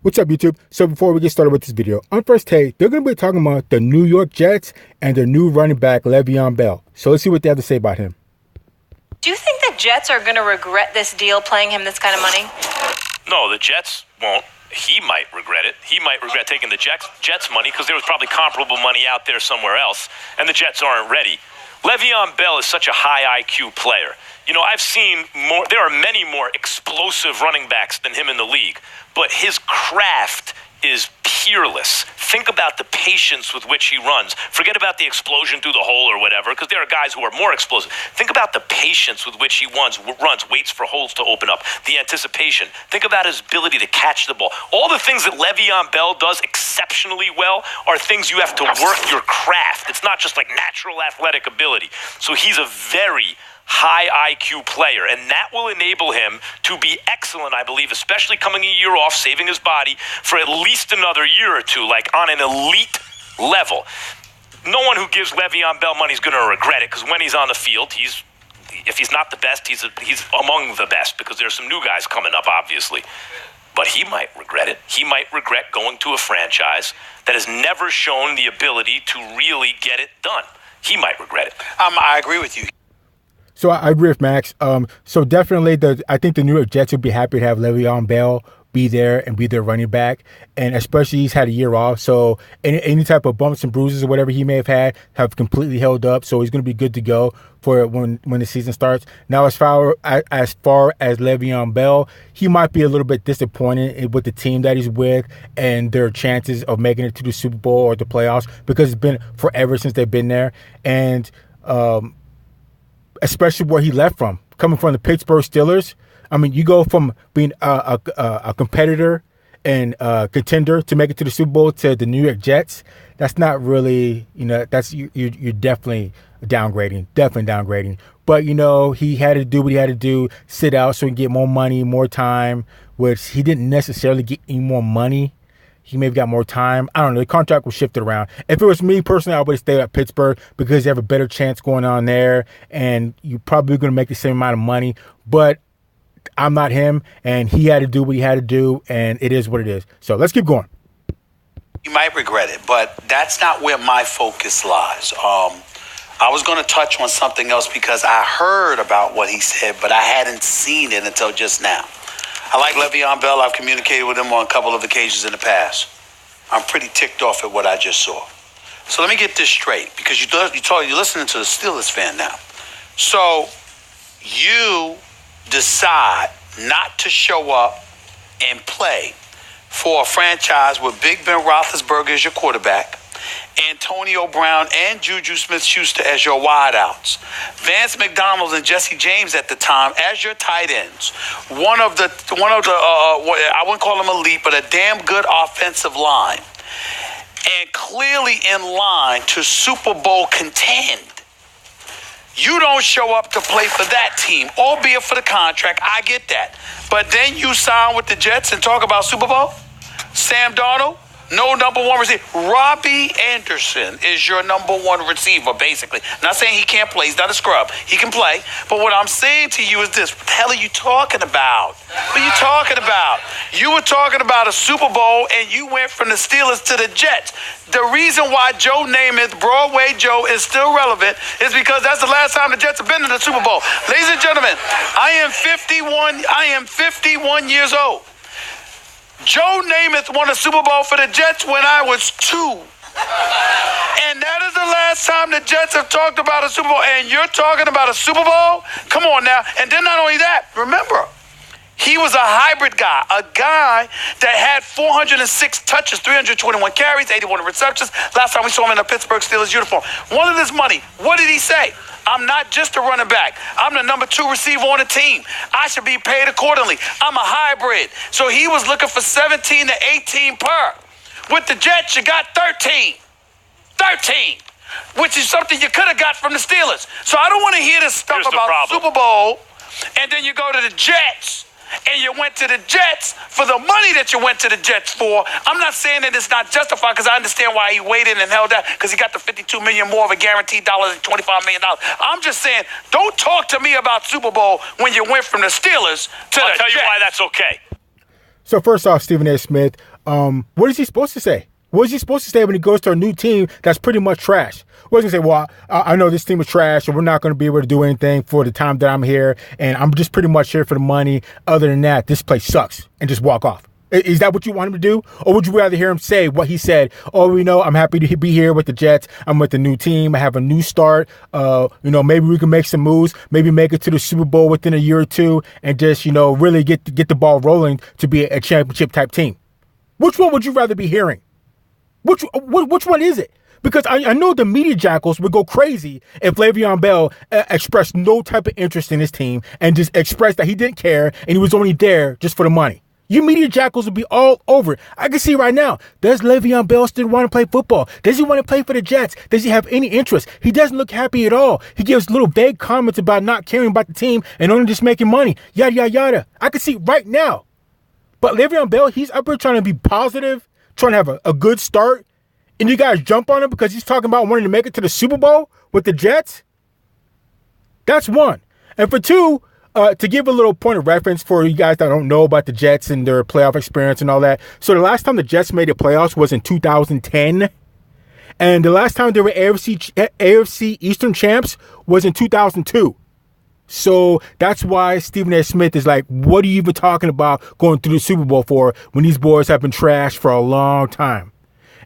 What's up, YouTube? So before we get started with this video, on first take, they're going to be talking about the New York Jets and their new running back, Le'Veon Bell. So let's see what they have to say about him. Do you think the Jets are going to regret this deal, playing him this kind of money? No, the Jets won't. He might regret it. He might regret taking the Jets money because there was probably comparable money out there somewhere else, and the Jets aren't ready. Le'Veon Bell is such a high IQ player. You know, I've seen more. There are many more explosive running backs than him in the league, but his craft is peerless. Think about the patience with which he runs. Forget about the explosion through the hole or whatever, because there are guys who are more explosive. Think about the patience with which he runs, waits for holes to open up, the anticipation. Think about his ability to catch the ball. All the things that Le'Veon Bell does exceptionally well are things you have to work your craft. It's not just like natural athletic ability. So he's a very high IQ player, and that will enable him to be excellent, I believe, especially coming a year off, saving his body for at least another year or two, like on an elite level. No one who gives Le'Veon Bell money is going to regret it, because when he's on the field, if he's not the best, he's among the best, because there's some new guys coming up, obviously. But he might regret it. He might regret going to a franchise that has never shown the ability to really get it done. He might regret it. I agree with you. So I agree with Max. So definitely, I think the New York Jets would be happy to have Le'Veon Bell be there and be their running back, and especially he's had a year off, so any type of bumps and bruises or whatever he may have completely held up. So he's going to be good to go for when the season starts. Now, as far as Le'Veon Bell, he might be a little bit disappointed with the team that he's with and their chances of making it to the Super Bowl or the playoffs, because it's been forever since they've been there, and especially where he left from, coming from the Pittsburgh Steelers. I mean, you go from being a competitor and a contender to make it to the Super Bowl to the New York Jets. That's not really, that's you're definitely downgrading. But, he had to do what he had to do, sit out so he can get more money, more time, which he didn't necessarily get any more money. He may have got more time. I don't know. The contract was shifted around. If it was me personally, I would have stayed at Pittsburgh because you have a better chance going on there, and you're probably going to make the same amount of money. But I'm not him, and he had to do what he had to do, and it is what it is. So let's keep going. You might regret it, but that's not where my focus lies. I was going to touch on something else because I heard about what he said, but I hadn't seen it until just now. I like Le'Veon Bell. I've communicated with him on a couple of occasions in the past. I'm pretty ticked off at what I just saw. So let me get this straight, because you're listening to the Steelers fan now. So you decide not to show up and play for a franchise with Big Ben Roethlisberger as your quarterback, Antonio Brown and Juju Smith-Schuster as your wideouts, Vance McDonald and Jesse James at the time as your tight ends, one of the I wouldn't call them elite, but a damn good offensive line, and clearly in line to Super Bowl contend. You don't show up to play for that team, albeit for the contract. I get that. But then you sign with the Jets and talk about Super Bowl? Sam Darnold? No number one receiver. Robbie Anderson is your number one receiver, basically. Not saying he can't play. He's not a scrub. He can play. But what I'm saying to you is this. What the hell are you talking about? What are you talking about? You were talking about a Super Bowl, and you went from the Steelers to the Jets. The reason why Joe Namath, Broadway Joe, is still relevant is because that's the last time the Jets have been to the Super Bowl. Ladies and gentlemen, I am 51 years old. Joe Namath won a Super Bowl for the Jets when I was 2. And that is the last time the Jets have talked about a Super Bowl. And you're talking about a Super Bowl? Come on now. And then not only that, remember, he was a hybrid guy, a guy that had 406 touches, 321 carries, 81 receptions. Last time we saw him in a Pittsburgh Steelers uniform. Wanted his money. What did he say? I'm not just a running back. I'm the number 2 receiver on the team. I should be paid accordingly. I'm a hybrid. So he was looking for 17 to 18 per. With the Jets, you got 13. 13. Which is something you could have got from the Steelers. So I don't want to hear this stuff about Super Bowl, and then you go to the Jets, and you went to the Jets for the money that you went to the Jets for. I'm not saying that it's not justified, because I understand why he waited and held out, because he got the $52 million more of a guaranteed dollars and $25 million. I'm just saying, don't talk to me about Super Bowl when you went from the Steelers to the Jets. I'll tell you why that's okay. So first off, Stephen A. Smith, what is he supposed to say? What is he supposed to say when he goes to a new team that's pretty much trash? What is he going to say? Well, I know this team is trash, and we're not going to be able to do anything for the time that I'm here, and I'm just pretty much here for the money. Other than that, this place sucks, and just walk off. Is that what you want him to do? Or would you rather hear him say what he said? Oh, I'm happy to be here with the Jets. I'm with the new team. I have a new start. Maybe we can make some moves. Maybe make it to the Super Bowl within a year or two and just, really get the ball rolling to be a championship type team. Which one would you rather be hearing? Which one is it? Because I know the media jackals would go crazy if Le'Veon Bell expressed no type of interest in his team and just expressed that he didn't care and he was only there just for the money. You media jackals would be all over it. I can see right now, does Le'Veon Bell still want to play football? Does he want to play for the Jets? Does he have any interest? He doesn't look happy at all. He gives little vague comments about not caring about the team and only just making money. Yada, yada, yada. I can see right now. But Le'Veon Bell, he's up here trying to be positive, trying to have a good start. And you guys jump on him because he's talking about wanting to make it to the Super Bowl with the Jets? That's one. And for two, to give a little point of reference for you guys that don't know about the Jets and their playoff experience and all that. So the last time the Jets made the playoffs was in 2010. And the last time they were AFC Eastern champs was in 2002. So that's why Stephen A. Smith is like, what are you even talking about going through the Super Bowl for when these boys have been trashed for a long time?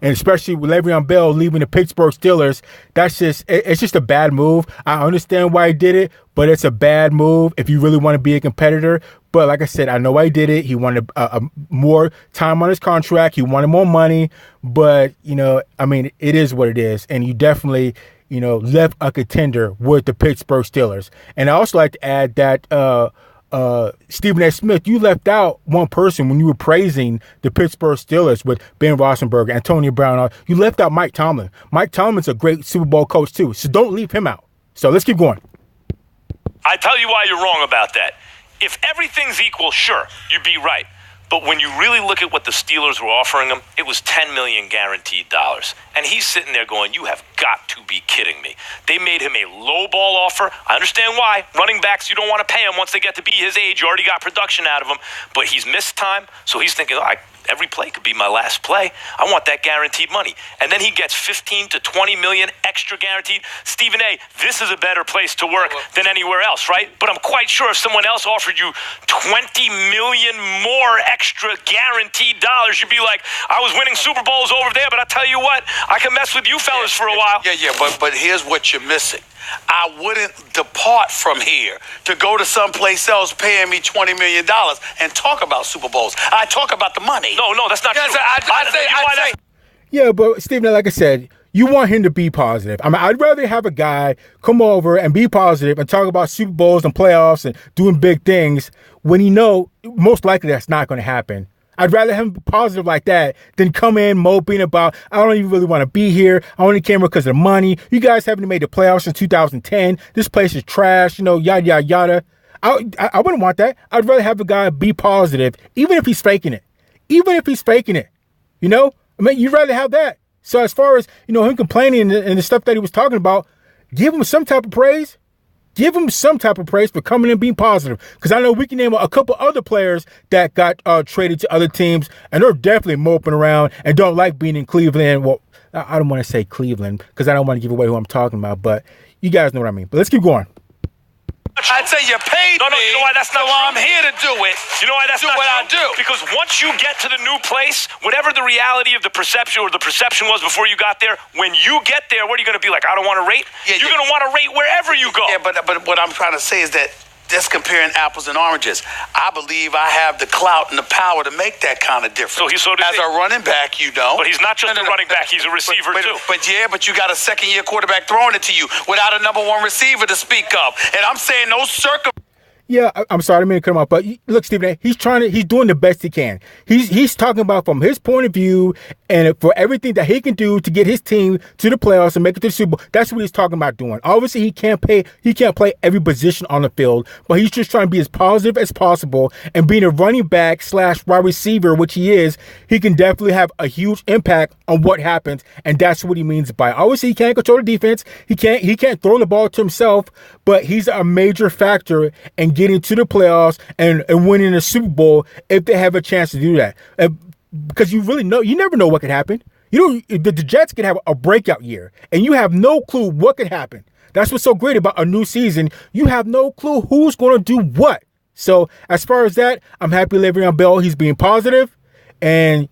And especially with Le'Veon Bell leaving the Pittsburgh Steelers, it's just a bad move. I understand why he did it, but it's a bad move if you really want to be a competitor. But like I said, I know why he did it. He wanted more time on his contract. He wanted more money. But, it is what it is. And you definitely, left a contender with the Pittsburgh Steelers. And I also like to add that Stephen A. Smith, you left out one person when you were praising the Pittsburgh Steelers with Ben Roethlisberger, Antonio Brown. You left out Mike Tomlin. Mike Tomlin's a great Super Bowl coach too, so don't leave him out. So let's keep going. I tell you why you're wrong about that. If everything's equal, sure, you'd be right. But when you really look at what the Steelers were offering him, it was $10 million guaranteed dollars. And he's sitting there going, you have got to be kidding me. They made him a low ball offer. I understand why. Running backs, you don't want to pay him once they get to be his age. You already got production out of him. But he's missed time, so he's thinking, every play could be my last play. I want that guaranteed money. And then he gets 15 to 20 million extra guaranteed. Stephen A., this is a better place to work than anywhere else, right? But I'm quite sure if someone else offered you 20 million more extra guaranteed dollars, you'd be like, I was winning Super Bowls over there, but I tell you what, I can mess with you fellas for a while. But here's what you're missing. I wouldn't depart from here to go to someplace else paying me $20 million and talk about Super Bowls. I talk about the money. No, that's not true. I'd say. Yeah, but Stephen, like I said, you want him to be positive. I'd rather have a guy come over and be positive and talk about Super Bowls and playoffs and doing big things when most likely that's not going to happen. I'd rather have him be positive like that than come in moping about, I don't even really want to be here. I only came here because of the money. You guys haven't made the playoffs since 2010. This place is trash, yada, yada, yada. I wouldn't want that. I'd rather have a guy be positive, even if he's faking it. You'd rather have that. So as far as, him complaining and the stuff that he was talking about, give him some type of praise. Give him some type of praise for coming and being positive. Because I know we can name a couple other players that got traded to other teams, and they're definitely moping around and don't like being in Cleveland. Well, I don't want to say Cleveland because I don't want to give away who I'm talking about, but you guys know what I mean. But let's keep going. I'd say you paid me, you know why that's not so true? I'm here to do it. You know why that's do not what true? I do. Because once you get to the new place, whatever the reality of the perception was before you got there, when you get there, what are you going to be like? I don't want to rate? You're going to want to rate wherever you go. Yeah, but what I'm trying to say is that just comparing apples and oranges. I believe I have the clout and the power to make that kind of difference. As a running back, you don't. But he's not just a running back; he's a receiver too. But you got a second-year quarterback throwing it to you without a number one receiver to speak of. And I'm saying those Yeah, I'm sorry, I didn't mean to cut him off. But look, Stephen A., he's doing the best he can. He's talking about from his point of view And for everything that he can do to get his team to the playoffs and make it to the Super Bowl, that's what he's talking about doing. Obviously, he can't play every position on the field, but he's just trying to be as positive as possible. And being a running back / wide receiver, which he is, he can definitely have a huge impact on what happens. And that's what he means by it. Obviously, he can't control the defense. He can't throw the ball to himself, but he's a major factor in getting to the playoffs and winning the Super Bowl if they have a chance to do that. Because you never know what could happen. The Jets could have a breakout year, and you have no clue what could happen. That's what's so great about a new season. You have no clue who's going to do what. So as far as that, I'm happy Le'Veon Bell. He's being positive, and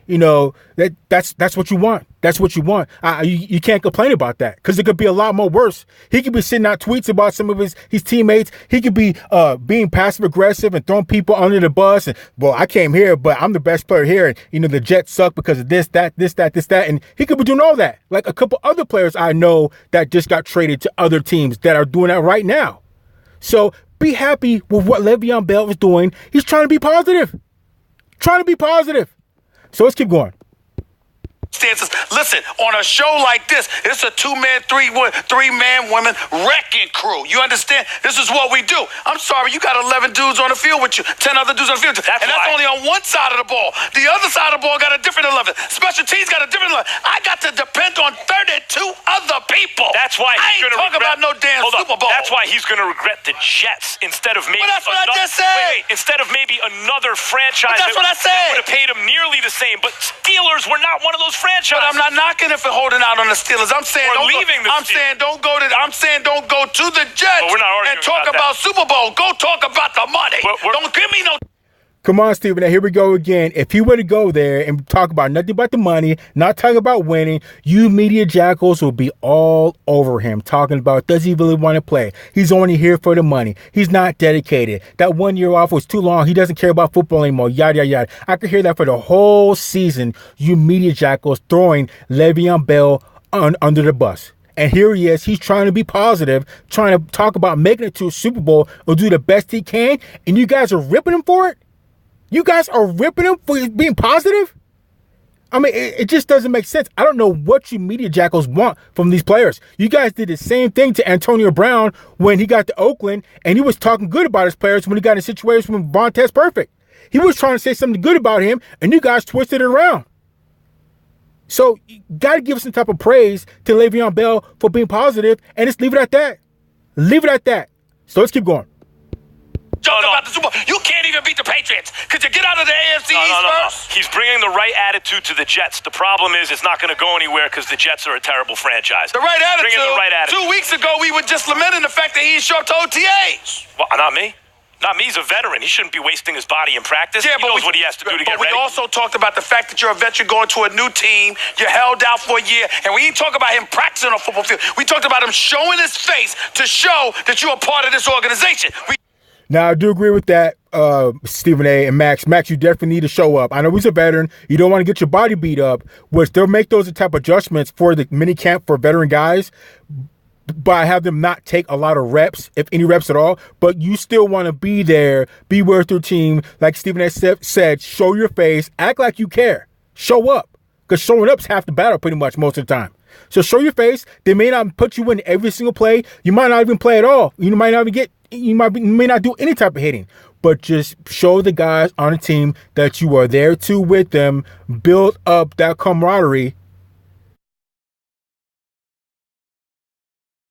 that's what you want. That's what you want. You can't complain about that because it could be a lot more worse. He could be sending out tweets about some of his teammates. He could be being passive aggressive and throwing people under the bus. And, well, I came here, but I'm the best player here. And, the Jets suck because of this, that. And he could be doing all that. Like a couple other players I know that just got traded to other teams that are doing that right now. So be happy with what Le'Veon Bell is doing. He's trying to be positive. So let's keep going. Listen, on a show like this, it's a 2-man, 3-man women wrecking crew. You understand? This is what we do. I'm sorry, you got 11 dudes on the field with you, 10 other dudes on the field. That's only on one side of the ball. The other side of the ball got a different 11. Special teams got a different 11. I got to depend on 32 other people. That's why he's going to regret. About no damn Super Bowl. That's why he's going to regret the Jets instead of maybe. Well, that's what I just said. Instead of maybe another franchise. But that's what I said. That would have paid him nearly the same. But Steelers were not one of those franchises. But I'm not knocking it for holding out on the Steelers. I'm saying don't go to the Jets and talk about Super Bowl. Go talk about the money. Don't give me no. Come on, Stephen. Now, here we go again. If he were to go there and talk about nothing but the money, not talking about winning, you media jackals will be all over him talking about, does he really want to play? He's only here for the money. He's not dedicated. That 1 year off was too long. He doesn't care about football anymore. Yada, yada, yada. I could hear that for the whole season. You media jackals throwing Le'Veon Bell under the bus. And here he is. He's trying to be positive, trying to talk about making it to a Super Bowl or do the best he can. And you guys are ripping him for it? You guys are ripping him for being positive? I mean, it just doesn't make sense. I don't know what you media jackals want from these players. You guys did the same thing to Antonio Brown when he got to Oakland, and he was talking good about his players when he got in a situation with Vontaze Perfect. He was trying to say something good about him, and you guys twisted it around. So you got to give some type of praise to Le'Veon Bell for being positive, and just leave it at that. Leave it at that. So let's keep going. About the Super Bowl. You can't even beat the Patriots. Could you get out of the AFC East first? He's bringing the right attitude to the Jets. The problem is it's not going to go anywhere because the Jets are a terrible franchise. The right attitude? Bring in the right attitude. 2 weeks ago, we were just lamenting the fact that he didn't show up to OTAs. Well, not me. Not me. He's a veteran. He shouldn't be wasting his body in practice. Yeah, he knows what he has to do to get ready. But we also talked about the fact that you're a veteran going to a new team. You're held out for a year. And we didn't talk about him practicing on a football field. We talked about him showing his face to show that you're a part of this organization. Now, I do agree with that, Stephen A. and Max. Max, you definitely need to show up. I know he's a veteran. You don't want to get your body beat up, which they'll make those type of adjustments for the mini camp for veteran guys, but have them not take a lot of reps, if any reps at all. But you still want to be there, be with your team. Like Stephen A. said, show your face, act like you care. Show up, because showing up's half the battle pretty much most of the time. So show your face. They may not put you in every single play. You might not even play at all. You might not even get. You may not do any type of hitting, but just show the guys on the team that you are there too with them, build up that camaraderie,